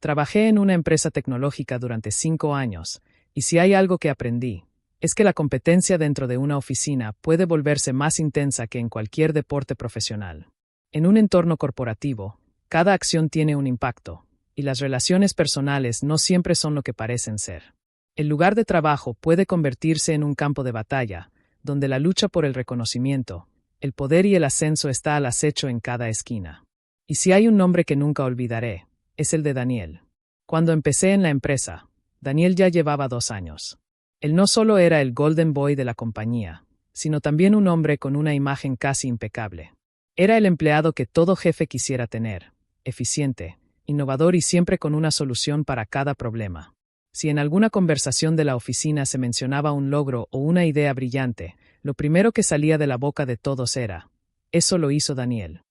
Trabajé en una empresa tecnológica durante 5 años, y si hay algo que aprendí, es que la competencia dentro de una oficina puede volverse más intensa que en cualquier deporte profesional. En un entorno corporativo, cada acción tiene un impacto, y las relaciones personales no siempre son lo que parecen ser. El lugar de trabajo puede convertirse en un campo de batalla, donde la lucha por el reconocimiento, el poder y el ascenso está al acecho en cada esquina. Y si hay un nombre que nunca olvidaré, es el de Daniel. Cuando empecé en la empresa, Daniel ya llevaba 2 años. Él no solo era el Golden Boy de la compañía, sino también un hombre con una imagen casi impecable. Era el empleado que todo jefe quisiera tener, eficiente, innovador y siempre con una solución para cada problema. Si en alguna conversación de la oficina se mencionaba un logro o una idea brillante, lo primero que salía de la boca de todos era: «Eso lo hizo Daniel».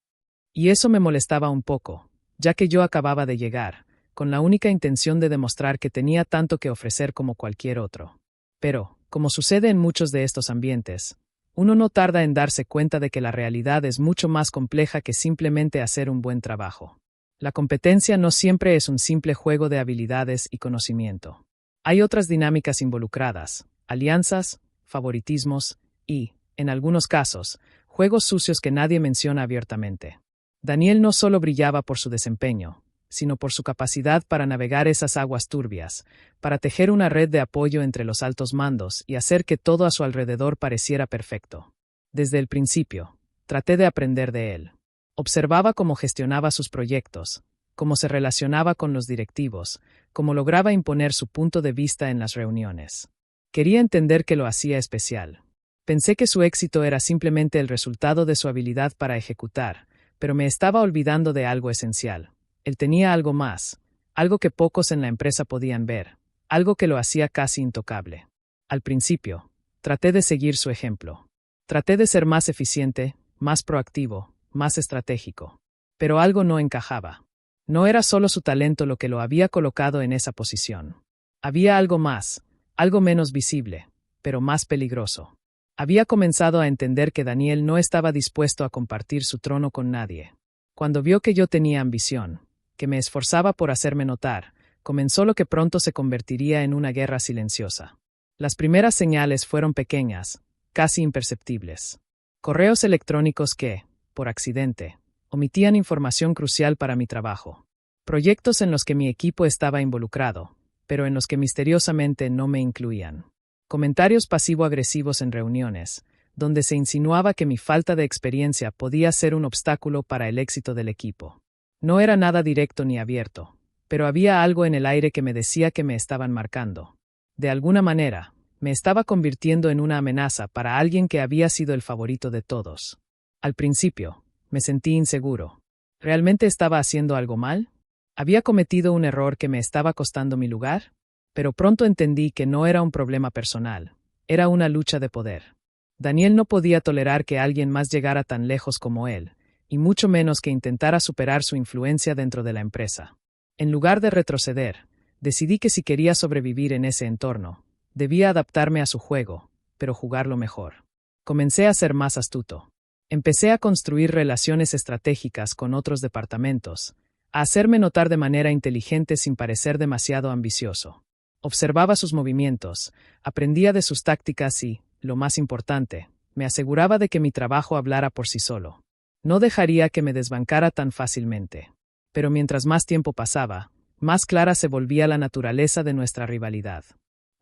Y eso me molestaba un poco, ya que yo acababa de llegar, con la única intención de demostrar que tenía tanto que ofrecer como cualquier otro. Pero, como sucede en muchos de estos ambientes, uno no tarda en darse cuenta de que la realidad es mucho más compleja que simplemente hacer un buen trabajo. La competencia no siempre es un simple juego de habilidades y conocimiento. Hay otras dinámicas involucradas, alianzas, favoritismos y, en algunos casos, juegos sucios que nadie menciona abiertamente. Daniel no solo brillaba por su desempeño, sino por su capacidad para navegar esas aguas turbias, para tejer una red de apoyo entre los altos mandos y hacer que todo a su alrededor pareciera perfecto. Desde el principio, traté de aprender de él. Observaba cómo gestionaba sus proyectos, cómo se relacionaba con los directivos, cómo lograba imponer su punto de vista en las reuniones. Quería entender qué lo hacía especial. Pensé que su éxito era simplemente el resultado de su habilidad para ejecutar, pero me estaba olvidando de algo esencial. Él tenía algo más, algo que pocos en la empresa podían ver, algo que lo hacía casi intocable. Al principio, traté de seguir su ejemplo. Traté de ser más eficiente, más proactivo, más estratégico. Pero algo no encajaba. No era solo su talento lo que lo había colocado en esa posición. Había algo más, algo menos visible, pero más peligroso. Había comenzado a entender que Daniel no estaba dispuesto a compartir su trono con nadie. Cuando vio que yo tenía ambición, que me esforzaba por hacerme notar, comenzó lo que pronto se convertiría en una guerra silenciosa. Las primeras señales fueron pequeñas, casi imperceptibles. Correos electrónicos que, por accidente, omitían información crucial para mi trabajo. Proyectos en los que mi equipo estaba involucrado, pero en los que misteriosamente no me incluían. Comentarios pasivo-agresivos en reuniones, donde se insinuaba que mi falta de experiencia podía ser un obstáculo para el éxito del equipo. No era nada directo ni abierto, pero había algo en el aire que me decía que me estaban marcando. De alguna manera, me estaba convirtiendo en una amenaza para alguien que había sido el favorito de todos. Al principio, me sentí inseguro. ¿Realmente estaba haciendo algo mal? ¿Había cometido un error que me estaba costando mi lugar? Pero pronto entendí que no era un problema personal, era una lucha de poder. Daniel no podía tolerar que alguien más llegara tan lejos como él, y mucho menos que intentara superar su influencia dentro de la empresa. En lugar de retroceder, decidí que si quería sobrevivir en ese entorno, debía adaptarme a su juego, pero jugarlo mejor. Comencé a ser más astuto. Empecé a construir relaciones estratégicas con otros departamentos, a hacerme notar de manera inteligente sin parecer demasiado ambicioso. Observaba sus movimientos, aprendía de sus tácticas y, lo más importante, me aseguraba de que mi trabajo hablara por sí solo. No dejaría que me desbancara tan fácilmente. Pero mientras más tiempo pasaba, más clara se volvía la naturaleza de nuestra rivalidad.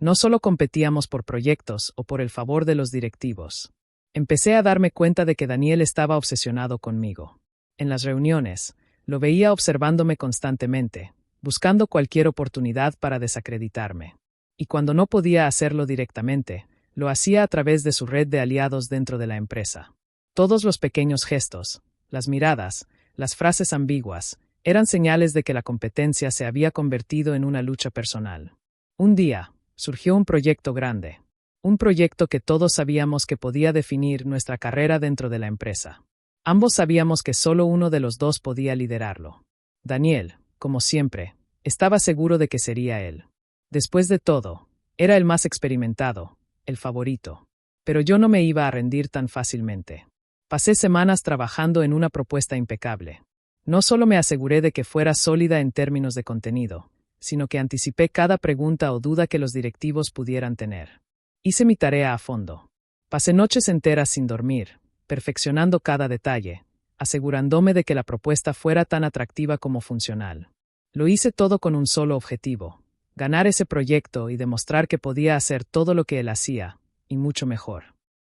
No solo competíamos por proyectos o por el favor de los directivos. Empecé a darme cuenta de que Daniel estaba obsesionado conmigo. En las reuniones, lo veía observándome constantemente, buscando cualquier oportunidad para desacreditarme. Y cuando no podía hacerlo directamente, lo hacía a través de su red de aliados dentro de la empresa. Todos los pequeños gestos, las miradas, las frases ambiguas, eran señales de que la competencia se había convertido en una lucha personal. Un día, surgió un proyecto grande. Un proyecto que todos sabíamos que podía definir nuestra carrera dentro de la empresa. Ambos sabíamos que solo uno de los dos podía liderarlo. Daniel, como siempre, estaba seguro de que sería él. Después de todo, era el más experimentado, el favorito. Pero yo no me iba a rendir tan fácilmente. Pasé semanas trabajando en una propuesta impecable. No solo me aseguré de que fuera sólida en términos de contenido, sino que anticipé cada pregunta o duda que los directivos pudieran tener. Hice mi tarea a fondo. Pasé noches enteras sin dormir, perfeccionando cada detalle, asegurándome de que la propuesta fuera tan atractiva como funcional. Lo hice todo con un solo objetivo: ganar ese proyecto y demostrar que podía hacer todo lo que él hacía, y mucho mejor.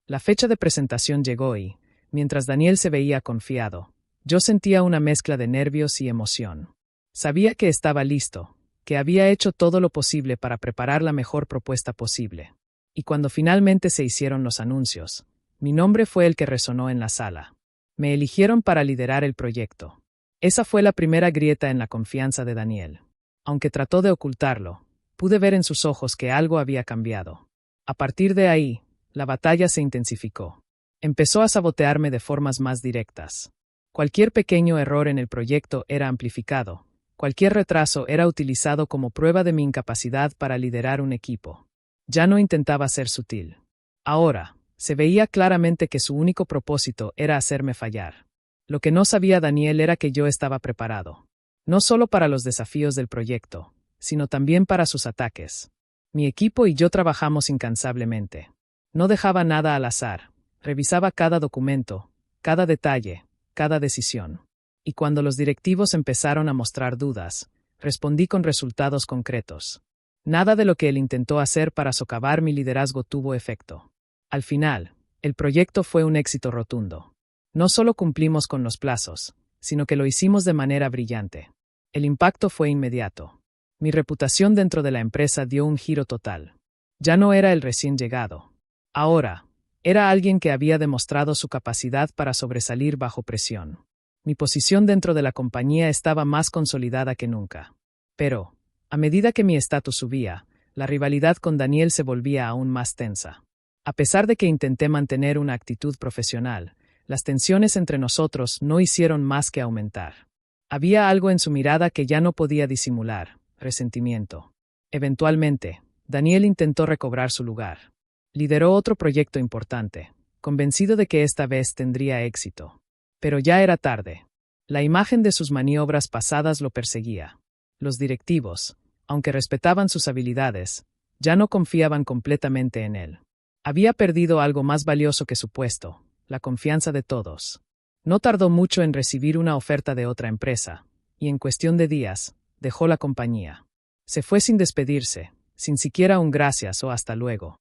La fecha de presentación llegó y, mientras Daniel se veía confiado, yo sentía una mezcla de nervios y emoción. Sabía que estaba listo, que había hecho todo lo posible para preparar la mejor propuesta posible. Y cuando finalmente se hicieron los anuncios, mi nombre fue el que resonó en la sala. Me eligieron para liderar el proyecto. Esa fue la primera grieta en la confianza de Daniel. Aunque trató de ocultarlo, pude ver en sus ojos que algo había cambiado. A partir de ahí, la batalla se intensificó. Empezó a sabotearme de formas más directas. Cualquier pequeño error en el proyecto era amplificado. Cualquier retraso era utilizado como prueba de mi incapacidad para liderar un equipo. Ya no intentaba ser sutil. Ahora, se veía claramente que su único propósito era hacerme fallar. Lo que no sabía Daniel era que yo estaba preparado. No solo para los desafíos del proyecto, sino también para sus ataques. Mi equipo y yo trabajamos incansablemente. No dejaba nada al azar. Revisaba cada documento, cada detalle, cada decisión. Y cuando los directivos empezaron a mostrar dudas, respondí con resultados concretos. Nada de lo que él intentó hacer para socavar mi liderazgo tuvo efecto. Al final, el proyecto fue un éxito rotundo. No solo cumplimos con los plazos, sino que lo hicimos de manera brillante. El impacto fue inmediato. Mi reputación dentro de la empresa dio un giro total. Ya no era el recién llegado. Ahora, era alguien que había demostrado su capacidad para sobresalir bajo presión. Mi posición dentro de la compañía estaba más consolidada que nunca. Pero, a medida que mi estatus subía, la rivalidad con Daniel se volvía aún más tensa. A pesar de que intenté mantener una actitud profesional, las tensiones entre nosotros no hicieron más que aumentar. Había algo en su mirada que ya no podía disimular: resentimiento. Eventualmente, Daniel intentó recobrar su lugar. Lideró otro proyecto importante, convencido de que esta vez tendría éxito. Pero ya era tarde. La imagen de sus maniobras pasadas lo perseguía. Los directivos, aunque respetaban sus habilidades, ya no confiaban completamente en él. Había perdido algo más valioso que su puesto: la confianza de todos. No tardó mucho en recibir una oferta de otra empresa, y en cuestión de días, dejó la compañía. Se fue sin despedirse, sin siquiera un gracias o hasta luego.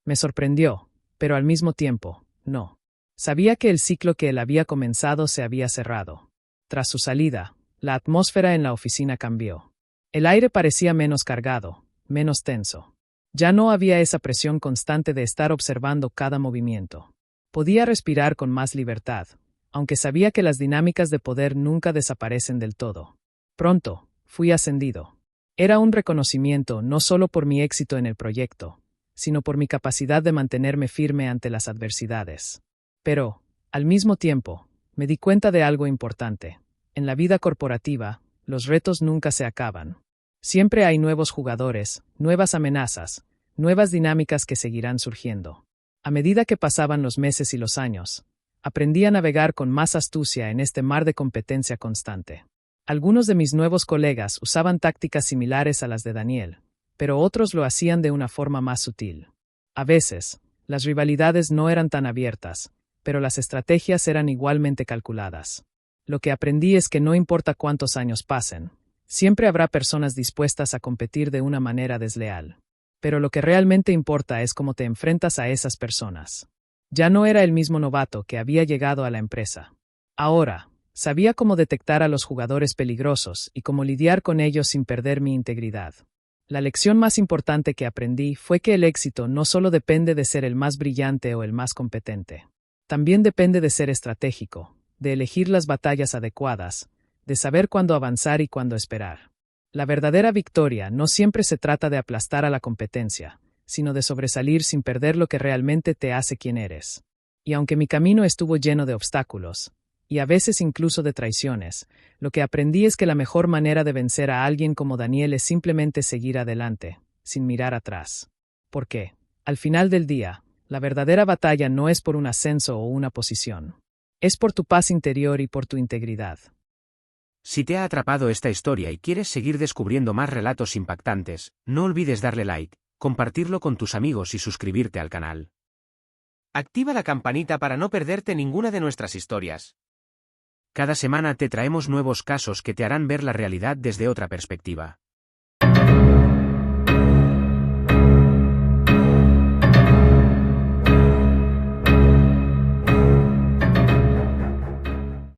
Me sorprendió, pero al mismo tiempo, no. Sabía que el ciclo que él había comenzado se había cerrado. Tras su salida, la atmósfera en la oficina cambió. El aire parecía menos cargado, menos tenso. Ya no había esa presión constante de estar observando cada movimiento. Podía respirar con más libertad, aunque sabía que las dinámicas de poder nunca desaparecen del todo. Pronto, fui ascendido. Era un reconocimiento no solo por mi éxito en el proyecto, sino por mi capacidad de mantenerme firme ante las adversidades. Pero, al mismo tiempo, me di cuenta de algo importante. En la vida corporativa, los retos nunca se acaban. Siempre hay nuevos jugadores, nuevas amenazas, nuevas dinámicas que seguirán surgiendo. A medida que pasaban los meses y los años, aprendí a navegar con más astucia en este mar de competencia constante. Algunos de mis nuevos colegas usaban tácticas similares a las de Daniel, pero otros lo hacían de una forma más sutil. A veces, las rivalidades no eran tan abiertas, pero las estrategias eran igualmente calculadas. Lo que aprendí es que no importa cuántos años pasen, siempre habrá personas dispuestas a competir de una manera desleal. Pero lo que realmente importa es cómo te enfrentas a esas personas. Ya no era el mismo novato que había llegado a la empresa. Ahora, sabía cómo detectar a los jugadores peligrosos y cómo lidiar con ellos sin perder mi integridad. La lección más importante que aprendí fue que el éxito no solo depende de ser el más brillante o el más competente. También depende de ser estratégico, de elegir las batallas adecuadas, de saber cuándo avanzar y cuándo esperar. La verdadera victoria no siempre se trata de aplastar a la competencia, sino de sobresalir sin perder lo que realmente te hace quien eres. Y aunque mi camino estuvo lleno de obstáculos, y a veces incluso de traiciones, lo que aprendí es que la mejor manera de vencer a alguien como Daniel es simplemente seguir adelante, sin mirar atrás. Porque, al final del día, la verdadera batalla no es por un ascenso o una posición. Es por tu paz interior y por tu integridad. Si te ha atrapado esta historia y quieres seguir descubriendo más relatos impactantes, no olvides darle like, compartirlo con tus amigos y suscribirte al canal. Activa la campanita para no perderte ninguna de nuestras historias. Cada semana te traemos nuevos casos que te harán ver la realidad desde otra perspectiva.